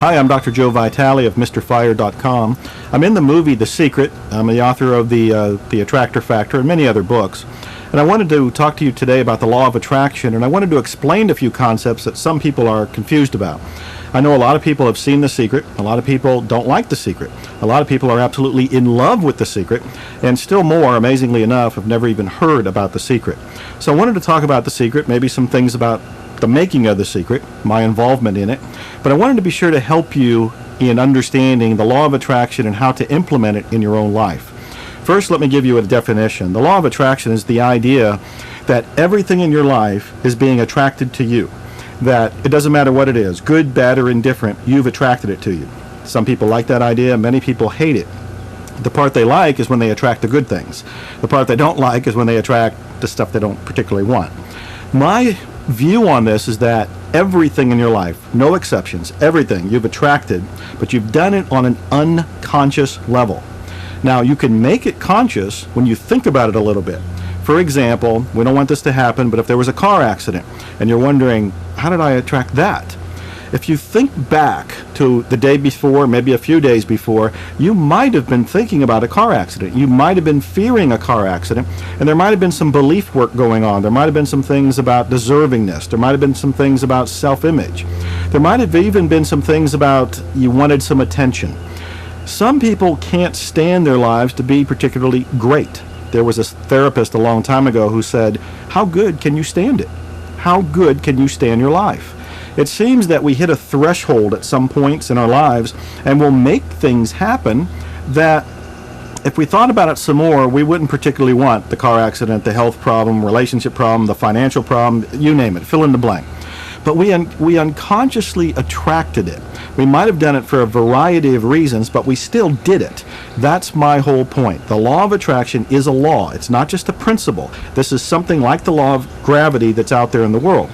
Hi, I'm Dr. Joe Vitale of MrFire.com. I'm in the movie The Secret. I'm the author of the Attractor Factor and many other books. And I wanted to talk to you today about the law of attraction, and I wanted to explain a few concepts that some people are confused about. I know a lot of people have seen The Secret. A lot of people don't like The Secret. A lot of people are absolutely in love with The Secret, and still more, amazingly enough, have never even heard about The Secret. So I wanted to talk about The Secret, maybe some things about the making of The Secret, my involvement in it, but I wanted to be sure to help you in understanding the law of attraction and how to implement it in your own life. First, let me give you a definition. The law of attraction is the idea that everything in your life is being attracted to you, that it doesn't matter what it is, good, bad, or indifferent, you've attracted it to you. Some people like that idea, many people hate it. The part they like is when they attract the good things. The part they don't like is when they attract the stuff they don't particularly want. My view on this is that everything in your life, no exceptions, everything you've attracted, but you've done it on an unconscious level. Now, you can make it conscious when you think about it a little bit. For example, we don't want this to happen, but if there was a car accident and you're wondering, how did I attract that? If you think back to the day before, maybe a few days before, you might have been thinking about a car accident. You might have been fearing a car accident, and there might have been some belief work going on. There might have been some things about deservingness. There might have been some things about self-image. There might have even been some things about you wanted some attention. Some people can't stand their lives to be particularly great. There was a therapist a long time ago who said, how good can you stand it? How good can you stand your life? It seems that we hit a threshold at some points in our lives and we'll make things happen that if we thought about it some more, we wouldn't particularly want the car accident, the health problem, relationship problem, the financial problem, you name it, fill in the blank. But we unconsciously attracted it. We might have done it for a variety of reasons, but we still did it. That's my whole point. The law of attraction is a law. It's not just a principle. This is something like the law of gravity that's out there in the world.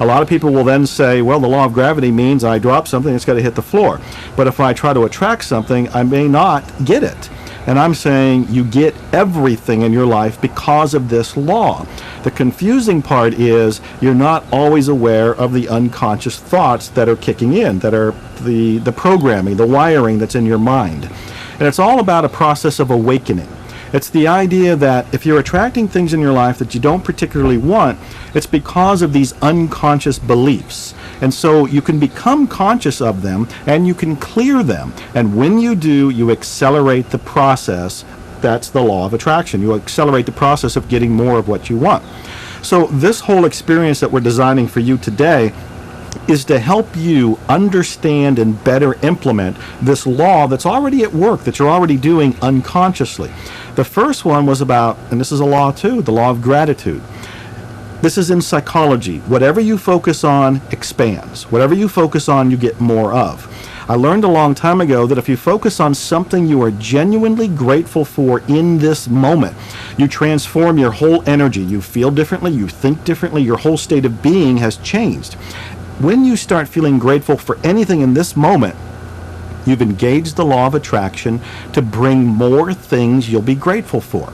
A lot of people will then say, well, the law of gravity means I drop something, it's got to hit the floor. But if I try to attract something, I may not get it. And I'm saying you get everything in your life because of this law. The confusing part is you're not always aware of the unconscious thoughts that are kicking in, that are the programming, the wiring that's in your mind. And it's all about a process of awakening. It's the idea that if you're attracting things in your life that you don't particularly want, it's because of these unconscious beliefs. And so you can become conscious of them and you can clear them. And when you do, you accelerate the process. That's the law of attraction. You accelerate the process of getting more of what you want. So this whole experience that we're designing for you today is to help you understand and better implement this law that's already at work, that you're already doing unconsciously. The first one was about, and this is a law too, the law of gratitude. This is in psychology. Whatever you focus on expands. Whatever you focus on, you get more of. I learned a long time ago that if you focus on something you are genuinely grateful for in this moment, you transform your whole energy. You feel differently, you think differently, your whole state of being has changed. When you start feeling grateful for anything in this moment, you've engaged the law of attraction to bring more things you'll be grateful for.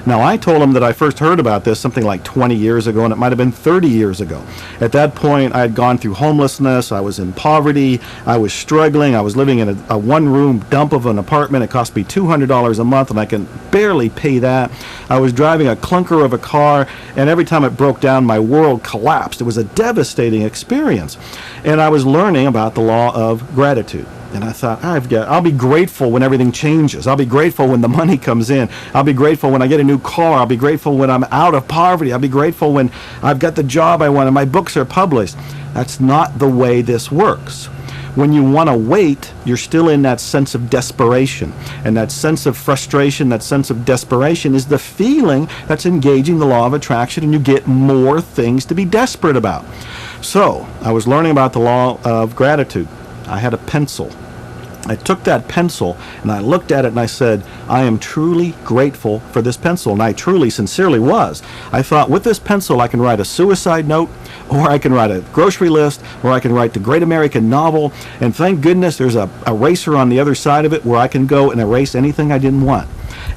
Now, I told him that I first heard about this something like 20 years ago, and it might have been 30 years ago. At that point, I had gone through homelessness, I was in poverty, I was struggling, I was living in a one-room dump of an apartment. It cost me $200 a month, and I can barely pay that. I was driving a clunker of a car, and every time it broke down, my world collapsed. It was a devastating experience. And I was learning about the law of gratitude. And I thought, I'll be grateful when everything changes. I'll be grateful when the money comes in. I'll be grateful when I get a new car. I'll be grateful when I'm out of poverty. I'll be grateful when I've got the job I want and my books are published. That's not the way this works. When you want to wait, you're still in that sense of desperation. And that sense of frustration, that sense of desperation is the feeling that's engaging the law of attraction, and you get more things to be desperate about. So, I was learning about the law of gratitude. I had a pencil. I took that pencil and I looked at it and I said, I am truly grateful for this pencil. And I truly, sincerely was. I thought, with this pencil I can write a suicide note, or I can write a grocery list, or I can write the great American novel. And thank goodness there's a eraser on the other side of it where I can go and erase anything I didn't want.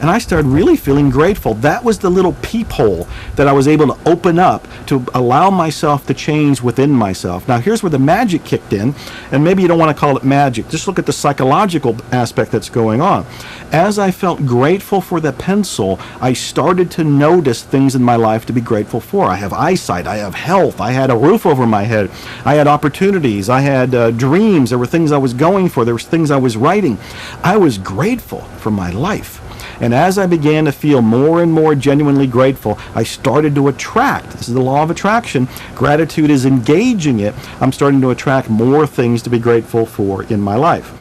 and I started really feeling grateful. That was the little peephole that I was able to open up to allow myself to change within myself. Now, here's where the magic kicked in, and maybe you don't want to call it magic. Just look at the psychological aspect that's going on. As I felt grateful for the pencil, I started to notice things in my life to be grateful for. I have eyesight, I have health, I had a roof over my head, I had opportunities, I had dreams, there were things I was going for, there was things I was writing. I was grateful for my life. And as I began to feel more and more genuinely grateful, I started to attract. This is the law of attraction. Gratitude is engaging it. I'm starting to attract more things to be grateful for in my life.